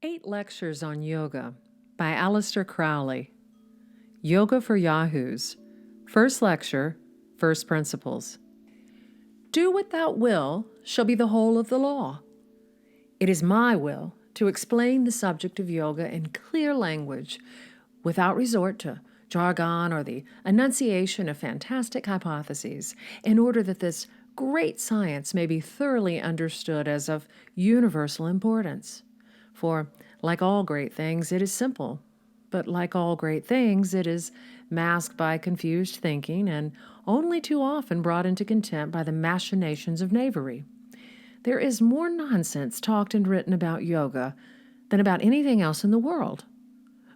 8 Lectures on Yoga by Aleister Crowley. Yoga for Yahoos. First lecture, First Principles. Do what thou will shall be the whole of the law. It is my will to explain the subject of yoga in clear language, without resort to jargon or the enunciation of fantastic hypotheses, in order that this great science may be thoroughly understood as of universal importance. For, like all great things, it is simple, but like all great things, it is masked by confused thinking and only too often brought into contempt by the machinations of knavery. There is more nonsense talked and written about yoga than about anything else in the world.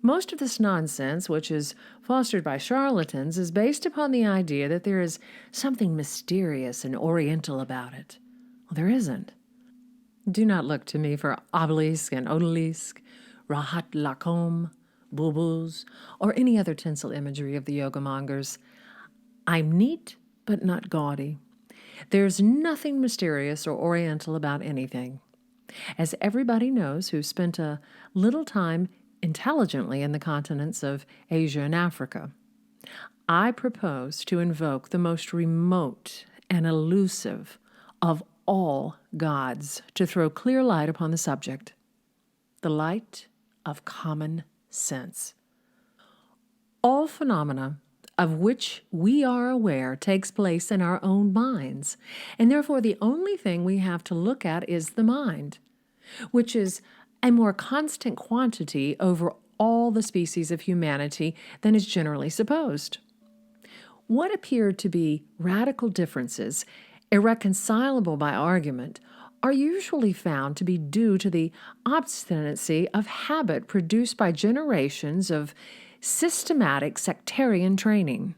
Most of this nonsense, which is fostered by charlatans, is based upon the idea that there is something mysterious and oriental about it. Well, there isn't. Do not look to me for obelisk and odalisque, rahat lakom, bulbuls, or any other tinsel imagery of the yoga mongers. I'm neat, but not gaudy. There's nothing mysterious or oriental about anything. As everybody knows who spent a little time intelligently in the continents of Asia and Africa, I propose to invoke the most remote and elusive of all gods to throw clear light upon the subject, the light of common sense. All phenomena of which we are aware takes place in our own minds, and therefore the only thing we have to look at is the mind, which is a more constant quantity over all the species of humanity than is generally supposed. What appear to be radical differences, irreconcilable by argument, are usually found to be due to the obstinacy of habit produced by generations of systematic sectarian training.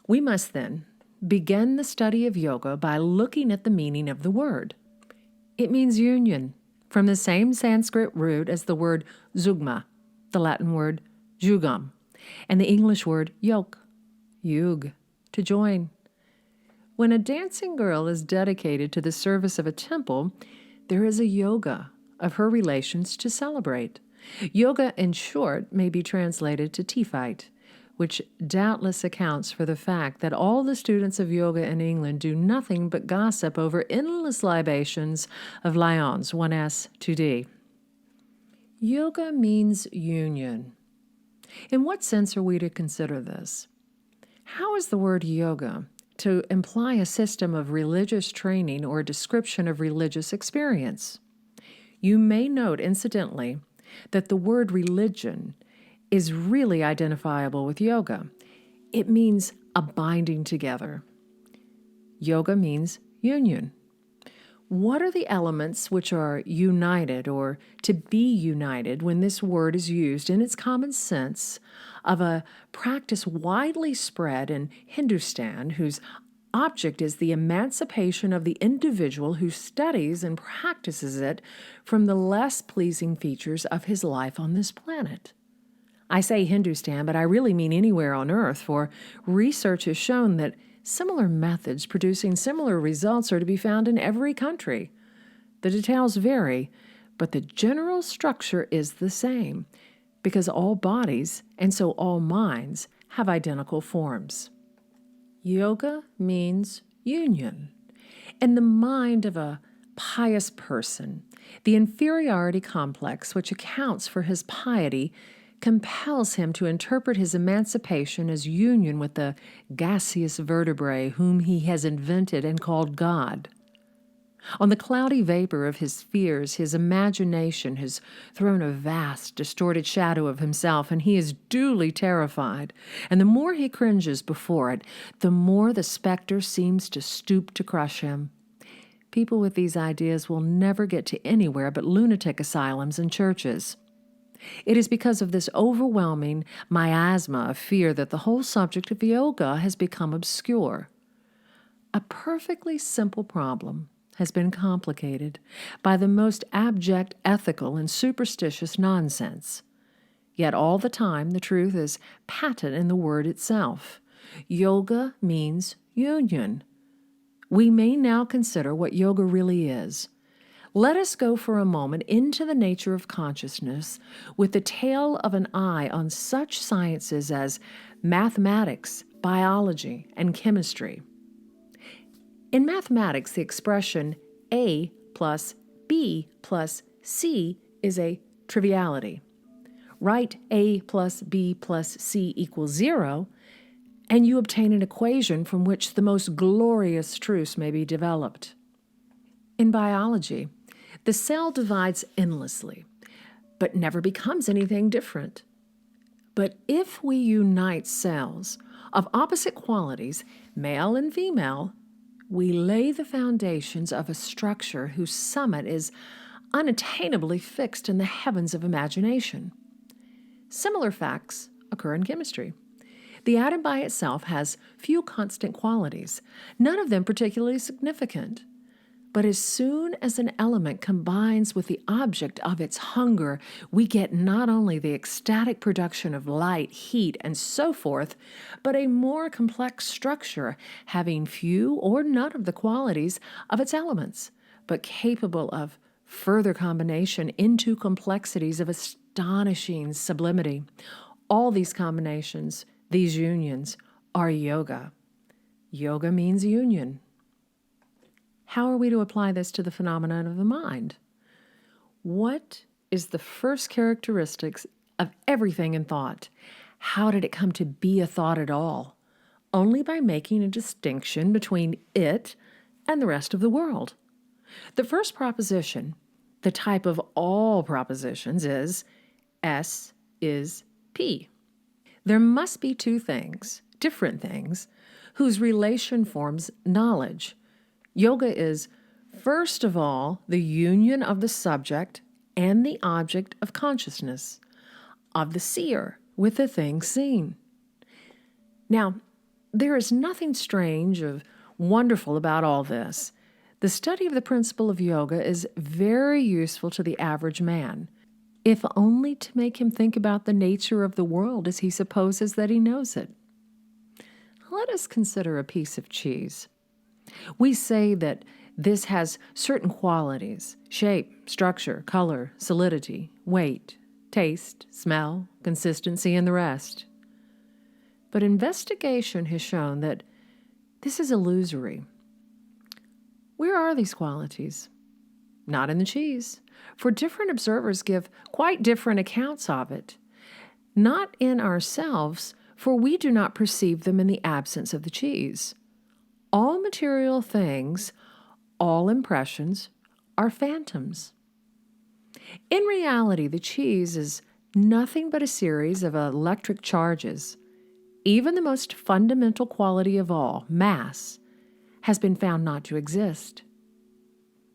We must then begin the study of yoga by looking at the meaning of the word. It means union, from the same Sanskrit root as the word zugma, the Latin word jugam, and the English word yoke, yug, to join. When a dancing girl is dedicated to the service of a temple, there is a yoga of her relations to celebrate. Yoga, in short, may be translated to tea fight, which doubtless accounts for the fact that all the students of yoga in England do nothing but gossip over endless libations of lions, 1S, 2D. Yoga means union. In what sense are we to consider this? How is the word yoga to imply a system of religious training or a description of religious experience? You may note, incidentally, that the word religion is really identifiable with yoga. It means a binding together. Yoga means union. What are the elements which are united or to be united when this word is used in its common sense of a practice widely spread in Hindustan whose object is the emancipation of the individual who studies and practices it from the less pleasing features of his life on this planet? I say Hindustan, but I really mean anywhere on earth, for research has shown that similar methods producing similar results are to be found in every country. The details vary, but the general structure is the same, because all bodies, and so all minds, have identical forms. Yoga means union. In the mind of a pious person, the inferiority complex which accounts for his piety compels him to interpret his emancipation as union with the gaseous vertebrae whom he has invented and called God. On the cloudy vapor of his fears, his imagination has thrown a vast, distorted shadow of himself, and he is duly terrified. And the more he cringes before it, the more the specter seems to stoop to crush him. People with these ideas will never get to anywhere but lunatic asylums and churches. It is because of this overwhelming miasma of fear that the whole subject of yoga has become obscure. A perfectly simple problem has been complicated by the most abject ethical and superstitious nonsense. Yet all the time the truth is patent in the word itself. Yoga means union. We may now consider what yoga really is. Let us go for a moment into the nature of consciousness with the tail of an eye on such sciences as mathematics, biology, and chemistry. In mathematics, the expression A plus B plus C is a triviality. Write A plus B plus C equals 0, and you obtain an equation from which the most glorious truths may be developed. In biology, the cell divides endlessly, but never becomes anything different. But if we unite cells of opposite qualities, male and female, we lay the foundations of a structure whose summit is unattainably fixed in the heavens of imagination. Similar facts occur in chemistry. The atom by itself has few constant qualities, none of them particularly significant. But as soon as an element combines with the object of its hunger, we get not only the ecstatic production of light, heat, and so forth, but a more complex structure having few or none of the qualities of its elements, but capable of further combination into complexities of astonishing sublimity. All these combinations, these unions, are yoga. Yoga means union. How are we to apply this to the phenomenon of the mind? What is the first characteristics of everything in thought? How did it come to be a thought at all? Only by making a distinction between it and the rest of the world. The first proposition, the type of all propositions, is S is P. There must be two things, different things, whose relation forms knowledge. Yoga is, first of all, the union of the subject and the object of consciousness, of the seer with the thing seen. Now, there is nothing strange or wonderful about all this. The study of the principle of yoga is very useful to the average man, if only to make him think about the nature of the world as he supposes that he knows it. Let us consider a piece of cheese. We say that this has certain qualities: shape, structure, color, solidity, weight, taste, smell, consistency, and the rest. But investigation has shown that this is illusory. Where are these qualities? Not in the cheese, for different observers give quite different accounts of it. Not in ourselves, for we do not perceive them in the absence of the cheese. All material things, all impressions, are phantoms. In reality, the cheese is nothing but a series of electric charges. Even the most fundamental quality of all, mass, has been found not to exist.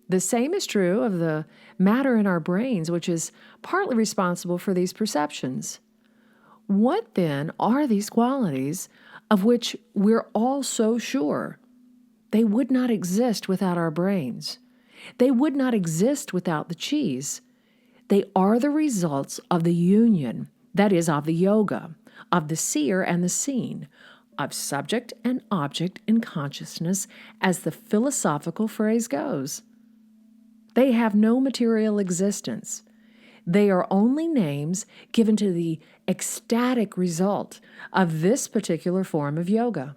The same is true of the matter in our brains, which is partly responsible for these perceptions. What then are these qualities of which we're all so sure? They would not exist without our brains. They would not exist without the cheese. They are the results of the union, that is, of the yoga, of the seer and the seen, of subject and object in consciousness, as the philosophical phrase goes. They have no material existence. They are only names given to the ecstatic result of this particular form of yoga.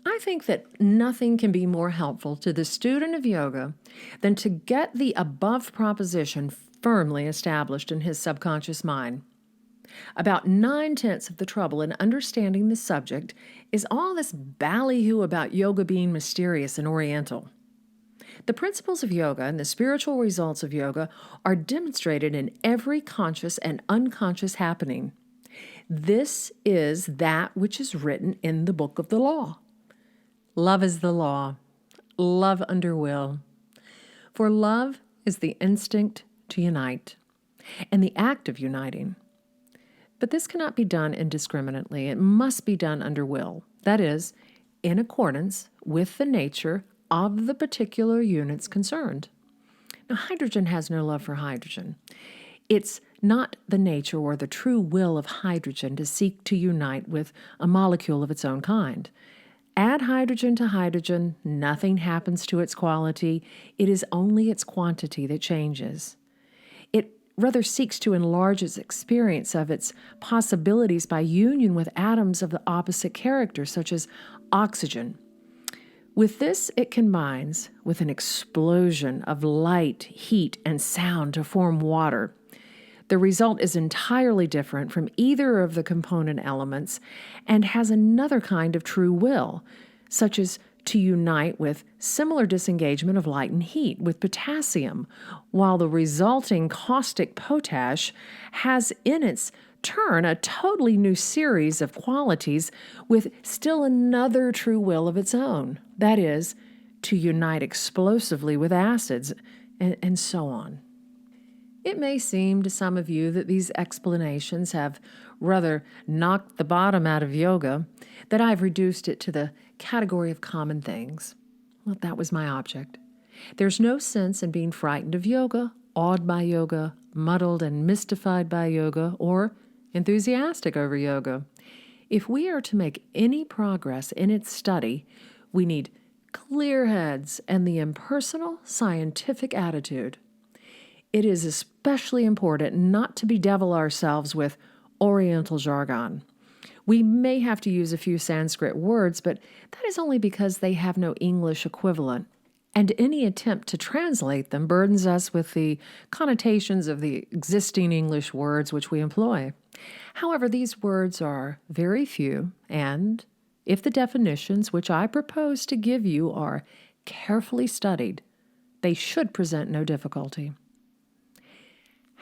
I think that nothing can be more helpful to the student of yoga than to get the above proposition firmly established in his subconscious mind. About 9/10 of the trouble in understanding the subject is all this ballyhoo about yoga being mysterious and oriental. The principles of yoga and the spiritual results of yoga are demonstrated in every conscious and unconscious happening. This is that which is written in the book of the law. Love is the law, love under will. For love is the instinct to unite, and the act of uniting. But this cannot be done indiscriminately. It must be done under will, that is, in accordance with the nature of the particular units concerned. Now, hydrogen has no love for hydrogen. It's not the nature or the true will of hydrogen to seek to unite with a molecule of its own kind. Add hydrogen to hydrogen, nothing happens to its quality. It is only its quantity that changes. It rather seeks to enlarge its experience of its possibilities by union with atoms of the opposite character, such as oxygen. With this, it combines with an explosion of light, heat, and sound to form water. The result is entirely different from either of the component elements and has another kind of true will, such as to unite with similar disengagement of light and heat with potassium, while the resulting caustic potash has in its turn a totally new series of qualities with still another true will of its own, that is, to unite explosively with acids, and so on. It may seem to some of you that these explanations have rather knocked the bottom out of yoga, that I've reduced it to the category of common things. Well, that was my object. There's no sense in being frightened of yoga, awed by yoga, muddled and mystified by yoga, or enthusiastic over yoga. If we are to make any progress in its study, we need clear heads and the impersonal, scientific attitude. It is especially important not to bedevil ourselves with Oriental jargon. We may have to use a few Sanskrit words, but that is only because they have no English equivalent, and any attempt to translate them burdens us with the connotations of the existing English words which we employ. However, these words are very few, and if the definitions which I propose to give you are carefully studied, they should present no difficulty.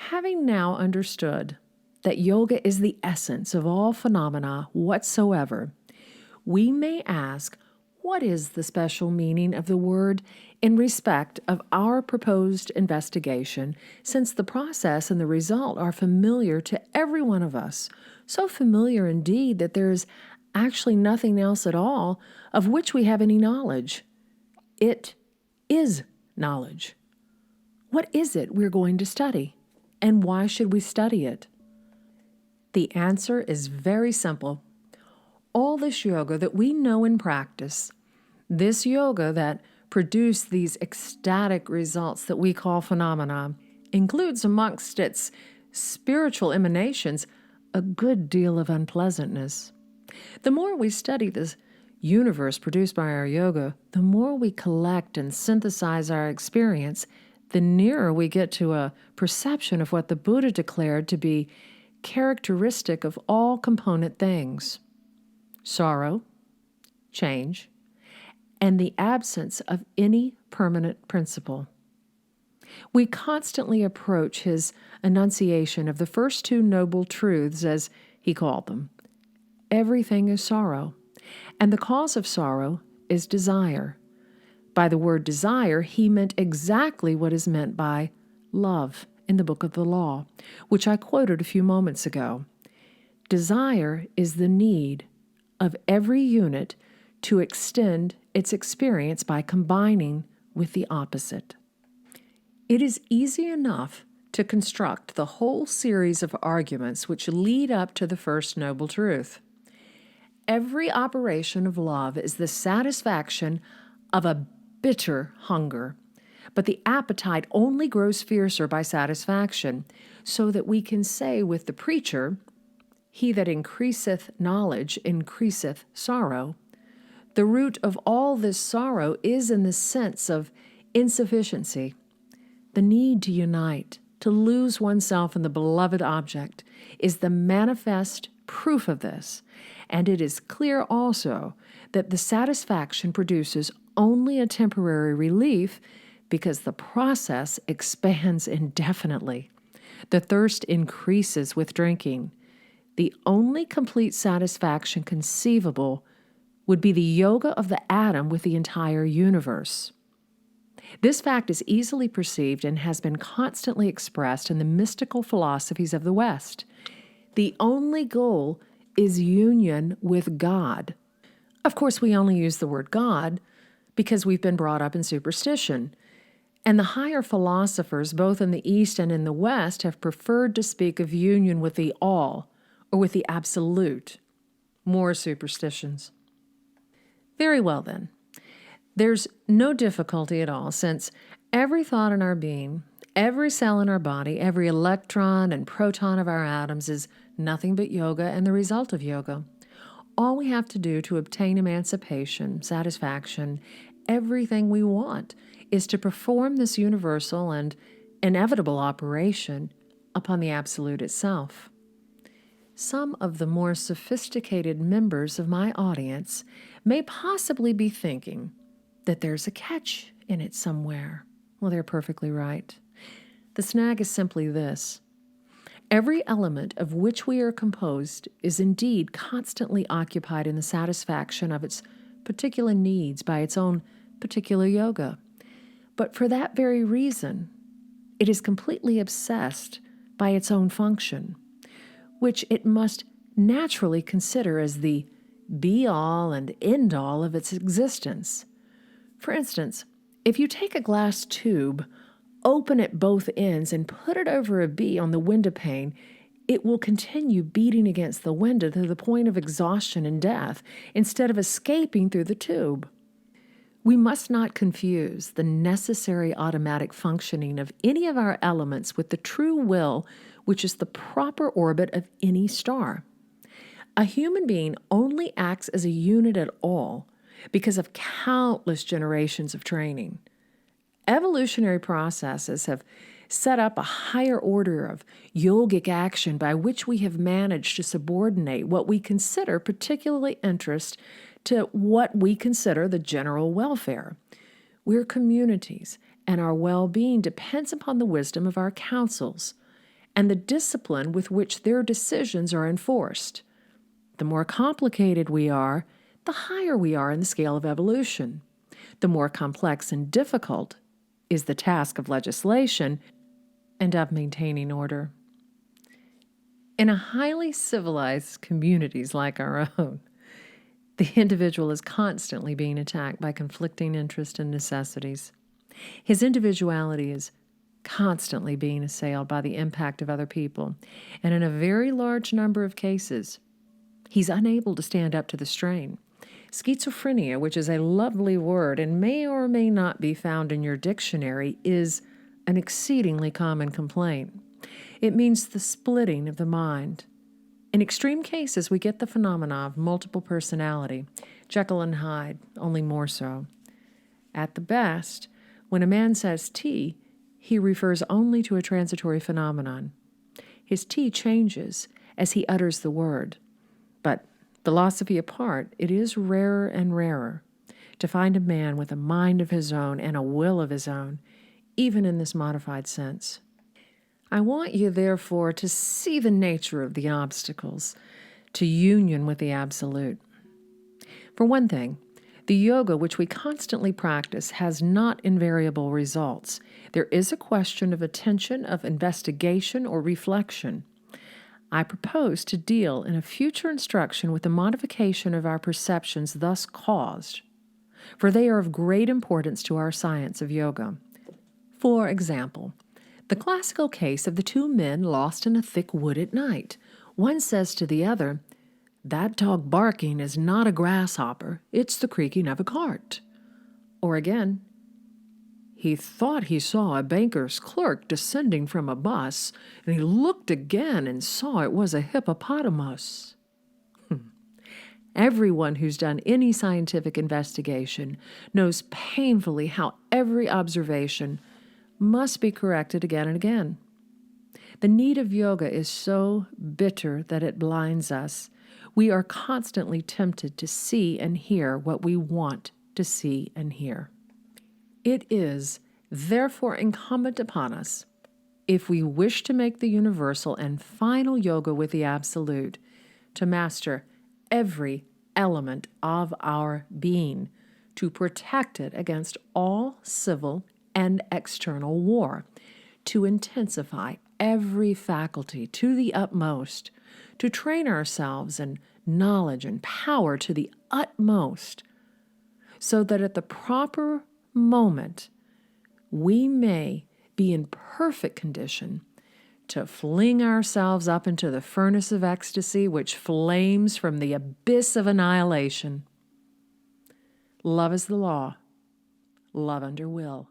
Having now understood that yoga is the essence of all phenomena whatsoever, we may ask, what is the special meaning of the word in respect of our proposed investigation, since the process and the result are familiar to every one of us, so familiar indeed that there is actually nothing else at all of which we have any knowledge. It is knowledge. What is it we're going to study? And why should we study it? The answer is very simple. All this yoga that we know and practice, this yoga that produced these ecstatic results that we call phenomena, includes amongst its spiritual emanations a good deal of unpleasantness. The more we study this universe produced by our yoga, the more we collect and synthesize our experience, the nearer we get to a perception of what the Buddha declared to be characteristic of all component things: sorrow, change, and the absence of any permanent principle. We constantly approach his enunciation of the first two noble truths as he called them. Everything is sorrow, and the cause of sorrow is desire. By the word desire, he meant exactly what is meant by love in the Book of the Law, which I quoted a few moments ago. Desire is the need of every unit to extend its experience by combining with the opposite. It is easy enough to construct the whole series of arguments which lead up to the first noble truth. Every operation of love is the satisfaction of a bitter hunger, but the appetite only grows fiercer by satisfaction, so that we can say with the preacher, "He that increaseth knowledge increaseth sorrow." The root of all this sorrow is in the sense of insufficiency. The need to unite, to lose oneself in the beloved object, is the manifest proof of this, and it is clear also that the satisfaction produces only a temporary relief because the process expands indefinitely. The thirst increases with drinking. The only complete satisfaction conceivable would be the yoga of the atom with the entire universe. This fact is easily perceived and has been constantly expressed in the mystical philosophies of the West. The only goal is union with God. Of course, we only use the word God because we've been brought up in superstition. And the higher philosophers, both in the East and in the West, have preferred to speak of union with the all, or with the absolute. More superstitions. Very well then. There's no difficulty at all, since every thought in our being, every cell in our body, every electron and proton of our atoms is nothing but yoga and the result of yoga. All we have to do to obtain emancipation, satisfaction, everything we want, is to perform this universal and inevitable operation upon the Absolute itself. Some of the more sophisticated members of my audience may possibly be thinking that there's a catch in it somewhere. Well, they're perfectly right. The snag is simply this. Every element of which we are composed is indeed constantly occupied in the satisfaction of its particular needs by its own particular yoga. But for that very reason, it is completely obsessed by its own function, which it must naturally consider as the be-all and end-all of its existence. For instance, if you take a glass tube, open at both ends, and put it over a bee on the window pane, it will continue beating against the window to the point of exhaustion and death, instead of escaping through the tube. We must not confuse the necessary automatic functioning of any of our elements with the true will, which is the proper orbit of any star. A human being only acts as a unit at all because of countless generations of training. Evolutionary processes have set up a higher order of yogic action by which we have managed to subordinate what we consider particularly interest to what we consider the general welfare. We're communities, and our well-being depends upon the wisdom of our councils and the discipline with which their decisions are enforced. The more complicated we are, the higher we are in the scale of evolution. The more complex and difficult is the task of legislation and of maintaining order. In a highly civilized communities like our own, the individual is constantly being attacked by conflicting interests and necessities. His individuality is constantly being assailed by the impact of other people, and in a very large number of cases, he's unable to stand up to the strain. Schizophrenia, which is a lovely word and may or may not be found in your dictionary, is an exceedingly common complaint. It means the splitting of the mind. In extreme cases, we get the phenomena of multiple personality, Jekyll and Hyde, only more so. At the best, when a man says tea, he refers only to a transitory phenomenon. His tea changes as he utters the word. But philosophy apart, it is rarer and rarer to find a man with a mind of his own and a will of his own, even in this modified sense. I want you, therefore, to see the nature of the obstacles to union with the Absolute. For one thing, the yoga which we constantly practice has not invariable results. There is a question of attention, of investigation, or reflection. I propose to deal in a future instruction with the modification of our perceptions thus caused, for they are of great importance to our science of yoga. For example, the classical case of the two men lost in a thick wood at night. One says to the other, "That dog barking is not a grasshopper, it's the creaking of a cart." Or again, "He thought he saw a banker's clerk descending from a bus, and he looked again and saw it was a hippopotamus." Everyone who's done any scientific investigation knows painfully how every observation must be corrected again and again. The need of yoga is so bitter that it blinds us. We are constantly tempted to see and hear what we want to see and hear. It is, therefore, incumbent upon us, if we wish to make the universal and final yoga with the Absolute, to master every element of our being, to protect it against all civil and external war, to intensify every faculty to the utmost, to train ourselves in knowledge and power to the utmost, so that at the proper moment we may be in perfect condition to fling ourselves up into the furnace of ecstasy which flames from the abyss of annihilation. Love is the law. Love under will.